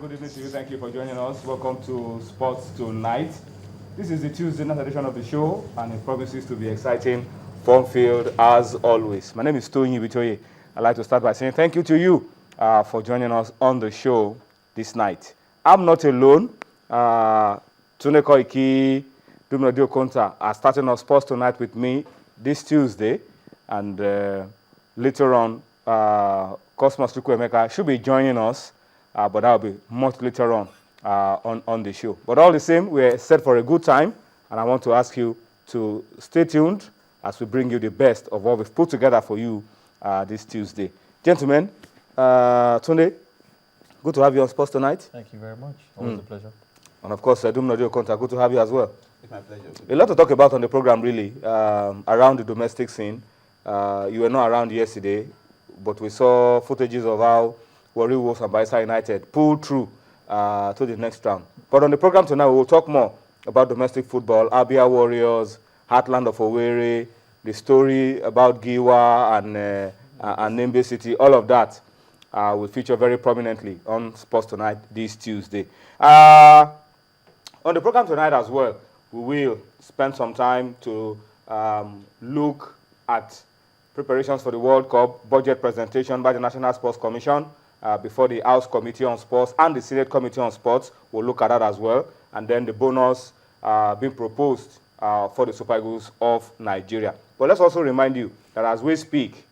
good evening to you. Thank you for joining us. Welcome to Sports Tonight. This is the Tuesday night edition of the show, and it promises to be exciting, fun-filled as always. My name is Tony Bitoye. I'd like to start by saying thank you to you for joining us on the show this night. I'm not alone. Tune Koiki, Dumnadio Konta are starting off Sports Tonight with me this Tuesday, and later on, Cosmos Chukwuemeka should be joining us, but that will be much later on the show. But all the same, we're set for a good time, and I want to ask you to stay tuned as we bring you the best of what we've put together for you this Tuesday. Gentlemen, Tunde, good to have you on Sports Tonight. Thank you very much. Always a pleasure. And of course, Dumnadio Konta, good to have you as well. It's my pleasure. A lot to talk about on the program, really, around the domestic scene. You were not around yesterday, but we saw footages of how Warri Wolves and Bayelsa United pulled through to the next round. But on the program tonight, we will talk more about domestic football, Abia Warriors, Heartland of Owerri, the story about Giwa and Nembe City. All of that will feature very prominently on Sports Tonight this Tuesday. On the program tonight as well, we will spend some time to look at preparations for the World Cup, budget presentation by the National Sports Commission before the House Committee on Sports and the Senate Committee on Sports. We'll look at that as well. And then the bonus being proposed for the Super Eagles of Nigeria. But let's also remind you that as we speak,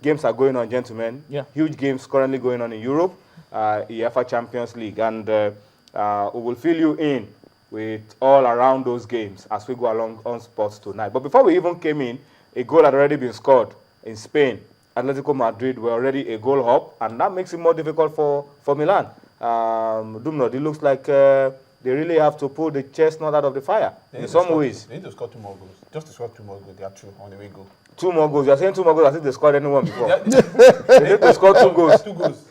games are going on, gentlemen. Yeah. Huge games currently going on in Europe, UEFA Champions League. And we will fill you in with all around those games as we go along on Sports Tonight. But before we even came in, a goal had already been scored in Spain. Atletico Madrid were already a goal up, and that makes it more difficult for Milan. Dumno, it looks like they really have to pull the chestnut out of the fire in some ways. They need to score 2 more goals. Just to score 2 more goals, they are 2 on the way goal. 2 more goals. You're saying 2 more goals as if they scored anyone before. They need to score 2 goals. 2 goals.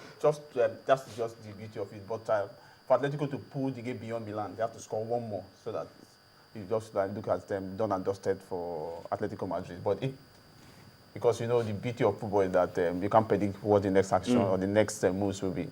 That's just the beauty of it. But for Atletico to pull the game beyond Milan, they have to score 1 more so that you just look at them done and dusted for Atletico Madrid. But because you know the beauty of football is that you can't predict what the next action or the next moves will be.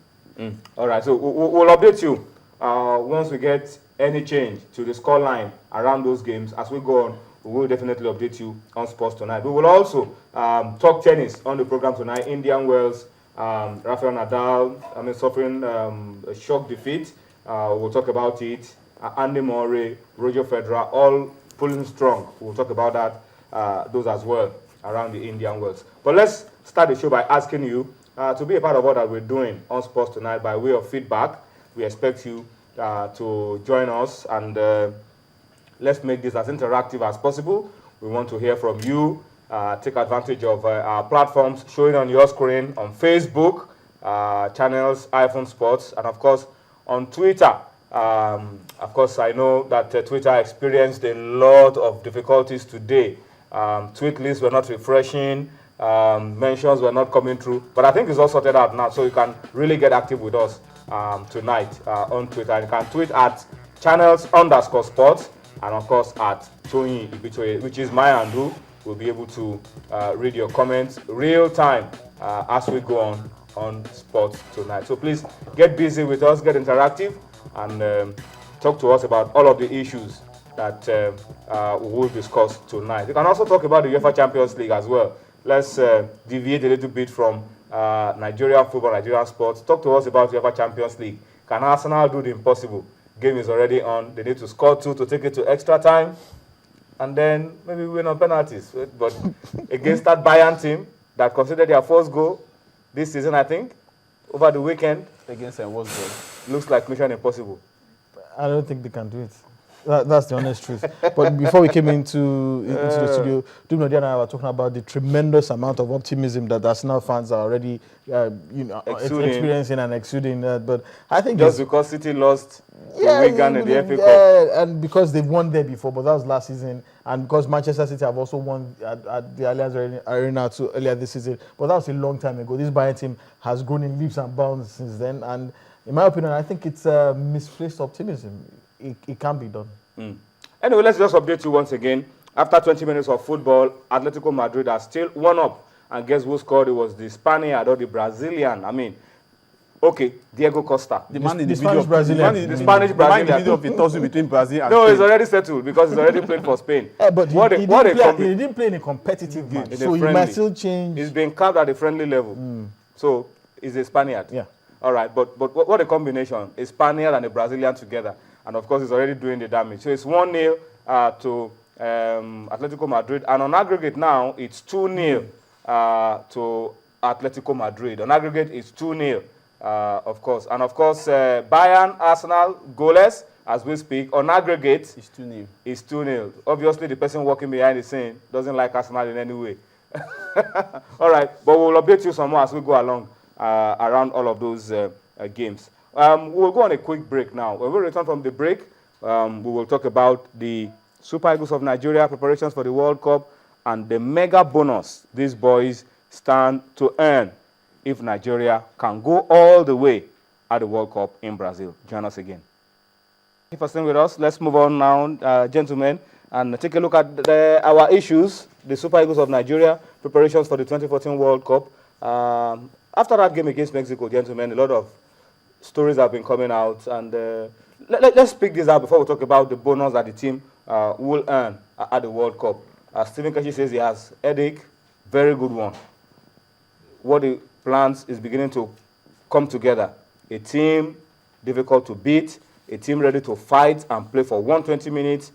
All right, so we'll update you once we get any change to the scoreline around those games. As we go on, we will definitely update you on Sports Tonight. We will also talk tennis on the program tonight. Indian Wells, Rafael Nadal, suffering a shock defeat. We'll talk about it. Andy Murray, Roger Federer, all pulling strong. We'll talk about that, those as well, around the Indian Wells. But let's start the show by asking you to be a part of what we're doing on Sports Tonight by way of feedback. We expect you to join us, and let's make this as interactive as possible. We want to hear from you. Take advantage of our platforms showing on your screen on Facebook, channels, iPhone Sports, and of course on Twitter. Of course, I know that Twitter experienced a lot of difficulties today. Tweet lists were not refreshing, mentions were not coming through, but I think it's all sorted out now, so you can really get active with us tonight on Twitter. And you can tweet at channels_sports, and of course at Tony Ibitoye, which is my handle. We'll be able to read your comments real time as we go on Sports Tonight. So please get busy with us, get interactive, and talk to us about all of the issues that we will discuss tonight. You can also talk about the UEFA Champions League as well. Let's deviate a little bit from Nigerian football, Nigerian sports. Talk to us about the UEFA Champions League. Can Arsenal do the impossible? Game is already on. They need to score 2 to take it to extra time, and then maybe win on penalties. But against that Bayern team that considered their first goal this season, I think, over the weekend, Against Wolfsburg. looks like mission impossible. I don't think they can do it. That's the honest truth. But before we came into the studio, Dumno and I were talking about the tremendous amount of optimism that Arsenal fans are already experiencing and exuding. But I think just because City lost to Wigan in the FA Cup. Yeah, and because they've won there before, but that was last season, and because Manchester City have also won at the Allianz Arena earlier this season. But that was a long time ago. This Bayern team has grown in leaps and bounds since then, and in my opinion, I think it's misplaced optimism. It can be done. Anyway, let's just update you once again. After 20 minutes of football, Atletico Madrid are still 1-up. And guess who scored? It was the Spaniard or the Brazilian. I mean, Okay, Diego Costa. The man in the the video Spanish of Brazilian. the Spanish man in the Brazilian. video of a tussle between Brazil and No, Spain. it's already settled because he's already played for Spain. But What a he combi- didn't play in a competitive match, in so a he might friendly. still change. He's been capped at a friendly level. So he's a Spaniard. Yeah. All right, but what a combination. A Spaniard and a Brazilian together. And of course, he's already doing the damage. So it's 1-0 to Atletico Madrid. And on aggregate now, it's 2-0 to Atletico Madrid. On aggregate, it's 2-0, of course. And of course, Bayern, Arsenal, goalless as we speak. On aggregate, It's 2-0. it's 2-0. Obviously, the person working behind the scene doesn't like Arsenal in any way. All right, but we'll update you some more as we go along around all of those games. We'll go on a quick break now. When we return from the break, we will talk about the Super Eagles of Nigeria preparations for the World Cup and the mega bonus these boys stand to earn if Nigeria can go all the way at the World Cup in Brazil. Join us again. Thank you for staying with us. Let's move on now, gentlemen, and take a look at our issues, the Super Eagles of Nigeria, preparations for the 2014 World Cup. After that game against Mexico, gentlemen, a lot of stories have been coming out, and let's pick this out before we talk about the bonus that the team will earn at the World Cup. Stephen Keshi says he has headache, very good one. What he plans is beginning to come together. A team difficult to beat, a team ready to fight and play for 120 minutes,